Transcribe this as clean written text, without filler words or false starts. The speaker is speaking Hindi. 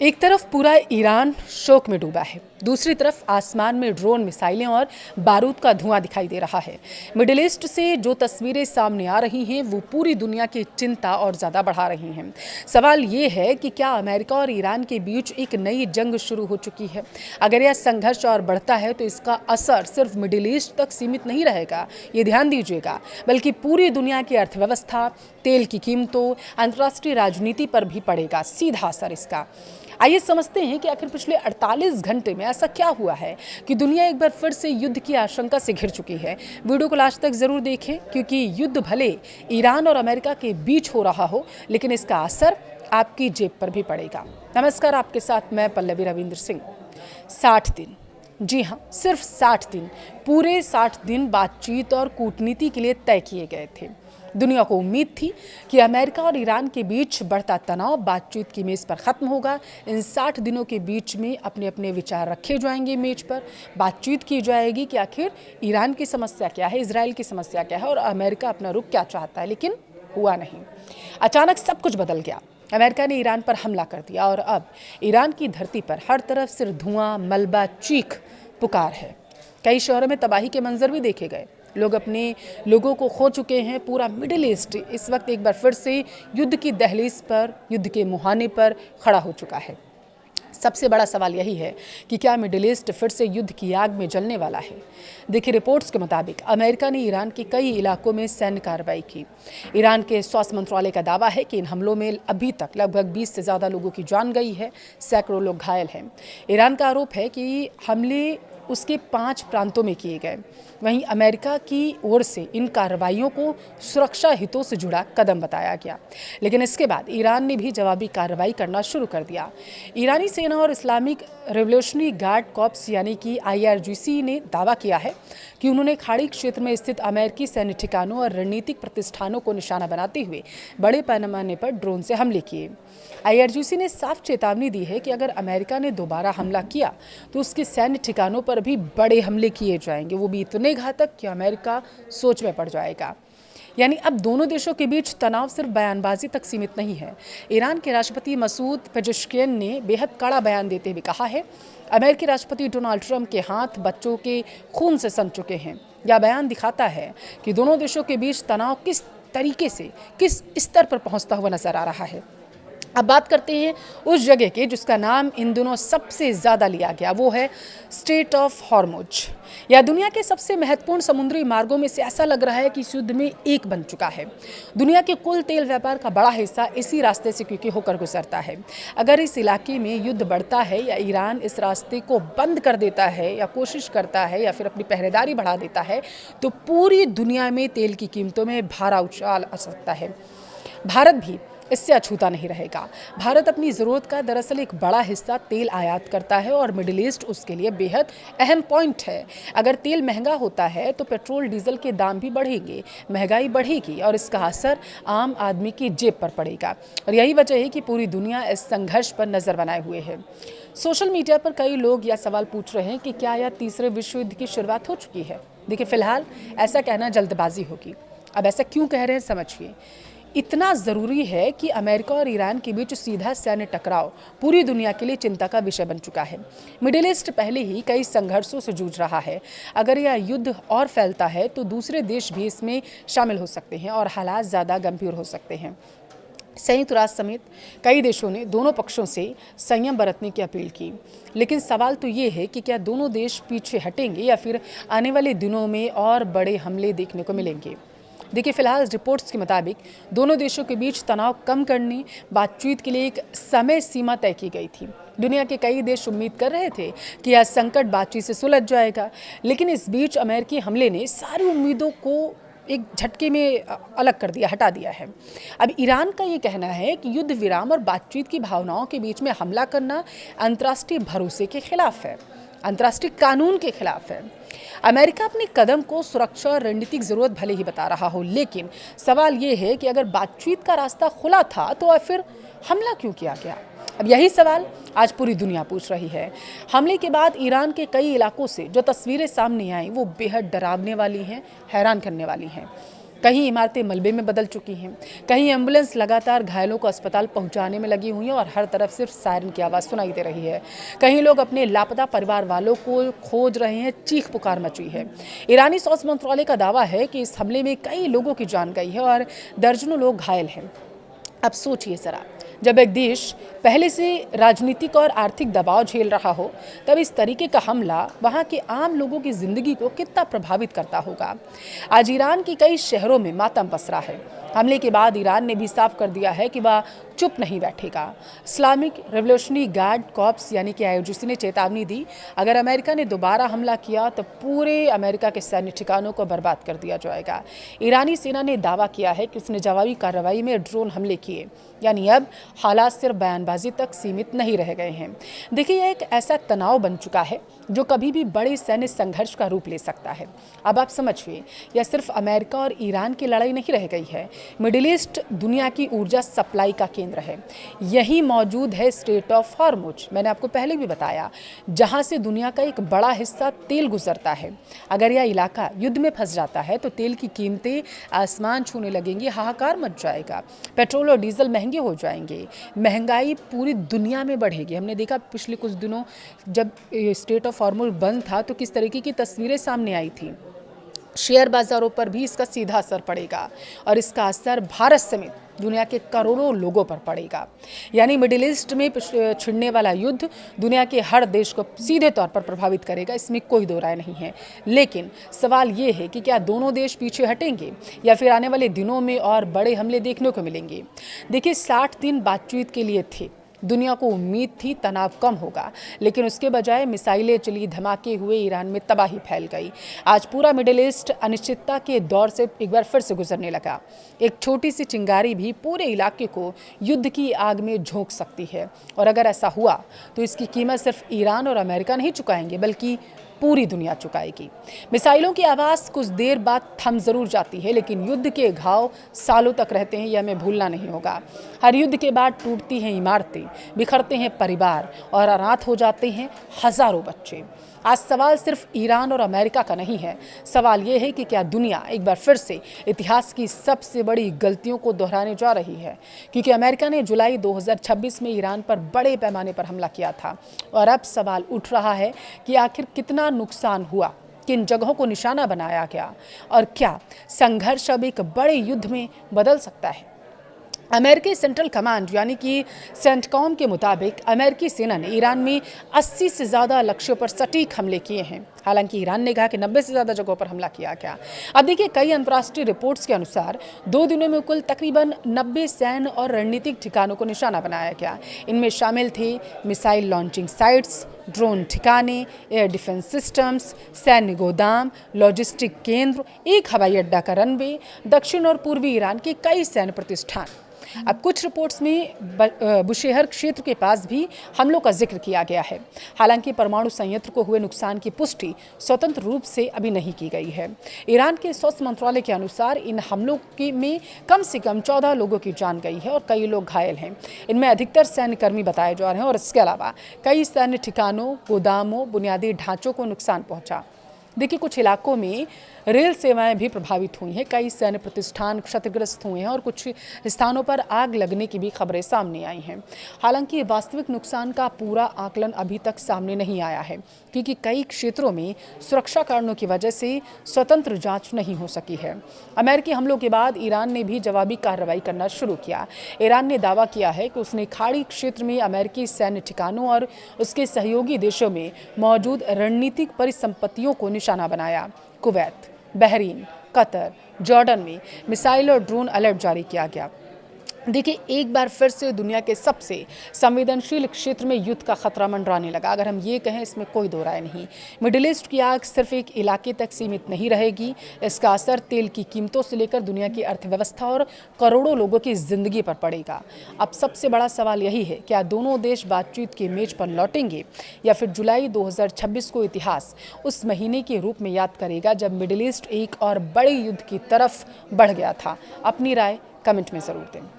एक तरफ पूरा ईरान शोक में डूबा है, दूसरी तरफ आसमान में ड्रोन, मिसाइलें और बारूद का धुआं दिखाई दे रहा है। मिडिल ईस्ट से जो तस्वीरें सामने आ रही हैं वो पूरी दुनिया की चिंता और ज़्यादा बढ़ा रही हैं। सवाल ये है कि क्या अमेरिका और ईरान के बीच एक नई जंग शुरू हो चुकी है? अगर यह संघर्ष और बढ़ता है तो इसका असर सिर्फ मिडिल ईस्ट तक सीमित नहीं रहेगा, ये ध्यान दीजिएगा, बल्कि पूरी दुनिया की अर्थव्यवस्था, तेल की कीमतों, अंतर्राष्ट्रीय राजनीति पर भी पड़ेगा सीधा असर इसका। आइए समझते हैं कि आखिर पिछले 48 घंटे में ऐसा क्या हुआ है कि दुनिया एक बार फिर से युद्ध की आशंका से घिर चुकी है। वीडियो को लास्ट तक जरूर देखें, क्योंकि युद्ध भले ईरान और अमेरिका के बीच हो रहा हो, लेकिन इसका असर आपकी जेब पर भी पड़ेगा। नमस्कार, आपके साथ मैं पल्लवी रविंद्र सिंह। 60 दिन, जी हाँ, सिर्फ 60 दिन, पूरे 60 दिन बातचीत और कूटनीति के लिए तय किए गए थे। दुनिया को उम्मीद थी कि अमेरिका और ईरान के बीच बढ़ता तनाव बातचीत की मेज़ पर ख़त्म होगा। इन 60 दिनों के बीच में अपने अपने विचार रखे जाएंगे, मेज पर बातचीत की जाएगी कि आखिर ईरान की समस्या क्या है, इजराइल की समस्या क्या है और अमेरिका अपना रुख क्या चाहता है। लेकिन हुआ नहीं। अचानक सब कुछ बदल गया। अमेरिका ने ईरान पर हमला कर दिया और अब ईरान की धरती पर हर तरफ सिर्फ धुआं, मलबा, चीख पुकार है। कई शहरों में तबाही के मंजर भी देखे गए। लोग अपने लोगों को खो चुके हैं। पूरा मिडिल ईस्ट इस वक्त एक बार फिर से युद्ध की दहलीज पर, युद्ध के मुहाने पर खड़ा हो चुका है। सबसे बड़ा सवाल यही है कि क्या मिडिल ईस्ट फिर से युद्ध की आग में जलने वाला है? देखिए, रिपोर्ट्स के मुताबिक अमेरिका ने ईरान के कई इलाकों में सैन्य कार्रवाई की। ईरान के स्वास्थ्य मंत्रालय का दावा है कि इन हमलों में अभी तक लगभग 20 से ज़्यादा लोगों की जान गई है, सैकड़ों लोग घायल हैं। ईरान का आरोप है कि हमले उसके 5 प्रांतों में किए गए। वहीं अमेरिका की ओर से इन कार्रवाइयों को सुरक्षा हितों से जुड़ा कदम बताया गया। लेकिन इसके बाद ईरान ने भी जवाबी कार्रवाई करना शुरू कर दिया। ईरानी सेना और इस्लामिक रेवोल्यूशनरी गार्ड कॉर्प्स यानी कि IRGC ने दावा किया है कि उन्होंने खाड़ी क्षेत्र में स्थित अमेरिकी सैन्य ठिकानों और रणनीतिक प्रतिष्ठानों को निशाना बनाते हुए बड़े पैमाने पर ड्रोन से हमले किए। IRGC ने साफ चेतावनी दी है कि अगर अमेरिका ने दोबारा हमला किया तो उसके सैन्य ठिकानों पर भी बड़े हमले किए जाएंगे, वो भी इतने घातक कि अमेरिका सोच में पड़ जाएगा। यानी अब दोनों देशों के बीच तनाव सिर्फ बयानबाजी तक सीमित नहीं है। ईरान के राष्ट्रपति मसूद पेजेश्कियन ने बेहद कड़ा बयान देते हुए कहा है, अमेरिकी राष्ट्रपति डोनाल्ड ट्रंप के हाथ बच्चों के खून से सन चुके हैं। यह बयान दिखाता है कि दोनों देशों के बीच तनाव किस तरीके से, किस स्तर पर पहुंचता हुआ नजर आ रहा है। अब बात करते हैं उस जगह के जिसका नाम इन दिनों सबसे ज़्यादा लिया गया, वो है स्ट्रेट ऑफ हॉर्मुज। यह दुनिया के सबसे महत्वपूर्ण समुद्री मार्गों में से ऐसा लग रहा है कि इस युद्ध में एक बन चुका है। दुनिया के कुल तेल व्यापार का बड़ा हिस्सा इसी रास्ते से क्योंकि होकर गुजरता है। अगर इस इलाके में युद्ध बढ़ता है या ईरान इस रास्ते को बंद कर देता है या कोशिश करता है या फिर अपनी पहरेदारी बढ़ा देता है तो पूरी दुनिया में तेल की कीमतों में भारा उछाल आ सकता है। भारत भी इससे अछूता नहीं रहेगा। भारत अपनी ज़रूरत का दरअसल एक बड़ा हिस्सा तेल आयात करता है और मिडिल ईस्ट उसके लिए बेहद अहम पॉइंट है। अगर तेल महंगा होता है तो पेट्रोल डीजल के दाम भी बढ़ेंगे, महंगाई बढ़ेगी और इसका असर आम आदमी की जेब पर पड़ेगा। और यही वजह है कि पूरी दुनिया इस संघर्ष पर नज़र बनाए हुए है। सोशल मीडिया पर कई लोग यह सवाल पूछ रहे हैं कि क्या यह तीसरे विश्व युद्ध की शुरुआत हो चुकी है? देखिए, फिलहाल ऐसा कहना जल्दबाजी होगी। अब ऐसा क्यों कह रहे हैं समझिए। इतना ज़रूरी है कि अमेरिका और ईरान के बीच सीधा सैन्य टकराव पूरी दुनिया के लिए चिंता का विषय बन चुका है। मिडिल ईस्ट पहले ही कई संघर्षों से जूझ रहा है। अगर यह युद्ध और फैलता है तो दूसरे देश भी इसमें शामिल हो सकते हैं और हालात ज़्यादा गंभीर हो सकते हैं। संयुक्त राष्ट्र समेत कई देशों ने दोनों पक्षों से संयम बरतने की अपील की। लेकिन सवाल तो ये है कि क्या दोनों देश पीछे हटेंगे या फिर आने वाले दिनों में और बड़े हमले देखने को मिलेंगे? देखिए, फिलहाल रिपोर्ट्स के मुताबिक दोनों देशों के बीच तनाव कम करने बातचीत के लिए एक समय सीमा तय की गई थी। दुनिया के कई देश उम्मीद कर रहे थे कि यह संकट बातचीत से सुलझ जाएगा, लेकिन इस बीच अमेरिकी हमले ने सारी उम्मीदों को एक झटके में अलग कर दिया, हटा दिया है। अब ईरान का ये कहना है कि युद्ध विराम और बातचीत की भावनाओं के बीच में हमला करना अंतर्राष्ट्रीय भरोसे के खिलाफ है, अंतर्राष्ट्रीय कानून के खिलाफ है। अमेरिका अपने कदम को सुरक्षा और रणनीतिक जरूरत भले ही बता रहा हो, लेकिन सवाल ये है कि अगर बातचीत का रास्ता खुला था तो फिर हमला क्यों किया गया? अब यही सवाल आज पूरी दुनिया पूछ रही है। हमले के बाद ईरान के कई इलाकों से जो तस्वीरें सामने आई वो बेहद डरावने वाली हैं, हैरान करने वाली हैं। कहीं इमारतें मलबे में बदल चुकी हैं, कहीं एम्बुलेंस लगातार घायलों को अस्पताल पहुंचाने में लगी हुई हैं और हर तरफ सिर्फ सायरन की आवाज़ सुनाई दे रही है। कहीं लोग अपने लापता परिवार वालों को खोज रहे हैं, चीख पुकार मची है। ईरानी स्वास्थ्य मंत्रालय का दावा है कि इस हमले में कई लोगों की जान गई है और दर्जनों लोग घायल हैं। अब सोचिए जरा, जब एक देश पहले से राजनीतिक और आर्थिक दबाव झेल रहा हो, तब इस तरीके का हमला वहां के आम लोगों की जिंदगी को कितना प्रभावित करता होगा। आज ईरान के कई शहरों में मातम पसरा है। हमले के बाद ईरान ने भी साफ कर दिया है कि वह चुप नहीं बैठेगा। इस्लामिक रेवोल्यूशनरी गार्ड कॉर्प्स यानी कि आईआरजीसी ने चेतावनी दी, अगर अमेरिका ने दोबारा हमला किया तो पूरे अमेरिका के सैन्य ठिकानों को बर्बाद कर दिया जाएगा। ईरानी सेना ने दावा किया है कि उसने जवाबी कार्रवाई में ड्रोन हमले किए, यानी अब हालात सिर्फ बयानबाजी तक सीमित नहीं रह गए हैं। देखिए, यह एक ऐसा तनाव बन चुका है जो कभी भी बड़े सैन्य संघर्ष का रूप ले सकता है। अब आप समझिए, यह सिर्फ अमेरिका और ईरान की लड़ाई नहीं रह गई है। मिडिल ईस्ट दुनिया की ऊर्जा सप्लाई का केंद्र है। यही मौजूद है स्ट्रेट ऑफ हॉर्मुज, मैंने आपको पहले भी बताया, जहां से दुनिया का एक बड़ा हिस्सा तेल गुजरता है। अगर यह इलाका युद्ध में फंस जाता है तो तेल की कीमतें आसमान छूने लगेंगी, हाहाकार मच जाएगा। पेट्रोल और डीजल महंगे हो जाएंगे, महंगाई पूरी दुनिया में बढ़ेगी। हमने देखा पिछले कुछ दिनों जब स्ट्रेट ऑफ हॉर्मुज बंद था तो किस तरीके की तस्वीरें सामने आई थी। शेयर बाजारों पर भी इसका सीधा असर पड़ेगा और इसका असर भारत समेत दुनिया के करोड़ों लोगों पर पड़ेगा। यानी मिडिल ईस्ट में छिड़ने वाला युद्ध दुनिया के हर देश को सीधे तौर पर प्रभावित करेगा, इसमें कोई दो राय नहीं है। लेकिन सवाल ये है कि क्या दोनों देश पीछे हटेंगे या फिर आने वाले दिनों में और बड़े हमले देखने को मिलेंगे। देखिए, 60 दिन बातचीत के लिए थे, दुनिया को उम्मीद थी तनाव कम होगा, लेकिन उसके बजाय मिसाइलें चली, धमाके हुए, ईरान में तबाही फैल गई। आज पूरा मिडिल ईस्ट अनिश्चितता के दौर से एक बार फिर से गुजरने लगा। एक छोटी सी चिंगारी भी पूरे इलाके को युद्ध की आग में झोंक सकती है और अगर ऐसा हुआ तो इसकी कीमत सिर्फ ईरान और अमेरिका नहीं चुकाएंगे बल्कि पूरी दुनिया चुकाएगी। मिसाइलों की आवाज़ कुछ देर बाद थम जरूर जाती है, लेकिन युद्ध के घाव सालों तक रहते हैं, यह हमें भूलना नहीं होगा। हर युद्ध के बाद टूटती हैं इमारतें, बिखरते हैं परिवार और अनाथ हो जाते हैं हजारों बच्चे। आज सवाल सिर्फ ईरान और अमेरिका का नहीं है, सवाल ये है कि क्या दुनिया एक बार फिर से इतिहास की सबसे बड़ी गलतियों को दोहराने जा रही है। क्योंकि अमेरिका ने जुलाई 2026 में ईरान पर बड़े पैमाने पर हमला किया था और अब सवाल उठ रहा है कि आखिर कितना नुकसान हुआ, किन जगहों को निशाना बनाया गया और क्या संघर्ष अब एक बड़े युद्ध में बदल सकता है। अमेरिकी सेंट्रल कमांड यानी कि सेंटकॉम के मुताबिक अमेरिकी सेना ने ईरान में 80 से ज़्यादा लक्ष्यों पर सटीक हमले किए हैं। हालांकि ईरान ने कहा कि 90 से ज़्यादा जगहों पर हमला किया गया। अब देखिए, कई अंतर्राष्ट्रीय रिपोर्ट्स के अनुसार 2 दिनों में कुल तकरीबन 90 सैन्य और रणनीतिक ठिकानों को निशाना बनाया गया। इनमें शामिल थे मिसाइल लॉन्चिंग साइट्स, ड्रोन ठिकाने, एयर डिफेंस सिस्टम्स, सैन्य गोदाम, लॉजिस्टिक केंद्र, एक हवाई अड्डा का रनवे, दक्षिण और पूर्वी ईरान के कई सैन्य प्रतिष्ठान। अब कुछ रिपोर्ट्स में बुशेहर क्षेत्र के पास भी हमलों का जिक्र किया गया है। हालांकि परमाणु संयंत्र को हुए नुकसान की पुष्टि स्वतंत्र रूप से अभी नहीं की गई है। ईरान के स्वास्थ्य मंत्रालय के अनुसार इन हमलों में कम से कम 14 लोगों की जान गई है और कई लोग घायल हैं। इनमें अधिकतर सैन्यकर्मी बताए जा रहे हैं और इसके अलावा कई सैन्य ठिकानों, गोदामों, बुनियादी ढांचों को नुकसान पहुंचा। देखिए, कुछ इलाकों में रेल सेवाएं भी प्रभावित हुई हैं, कई सैन्य प्रतिष्ठान क्षतिग्रस्त हुए हैं और कुछ स्थानों पर आग लगने की भी खबरें सामने आई हैं। हालांकि वास्तविक नुकसान का पूरा आकलन अभी तक सामने नहीं आया है, क्योंकि कई क्षेत्रों में सुरक्षा कारणों की वजह से स्वतंत्र जांच नहीं हो सकी है। अमेरिकी हमलों के बाद ईरान ने भी जवाबी कार्रवाई करना शुरू किया। ईरान ने दावा किया है कि उसने खाड़ी क्षेत्र में अमेरिकी सैन्य ठिकानों और उसके सहयोगी देशों में मौजूद रणनीतिक परिसंपत्तियों को निशाना बनाया। कुवैत, बहरीन, कतर, जॉर्डन में मिसाइल और ड्रोन अलर्ट जारी किया गया। देखिए, एक बार फिर से दुनिया के सबसे संवेदनशील क्षेत्र में युद्ध का खतरा मंडराने लगा। अगर हम ये कहें, इसमें कोई दो राय नहीं। मिडिल ईस्ट की आग सिर्फ एक इलाके तक सीमित नहीं रहेगी, इसका असर तेल की कीमतों से लेकर दुनिया की अर्थव्यवस्था और करोड़ों लोगों की जिंदगी पर पड़ेगा। अब सबसे बड़ा सवाल यही है, क्या दोनों देश बातचीत के मेज पर लौटेंगे या फिर जुलाई 2026 को इतिहास उस महीने के रूप में याद करेगा जब मिडिल ईस्ट एक और बड़े युद्ध की तरफ बढ़ गया था। अपनी राय कमेंट में ज़रूर दें।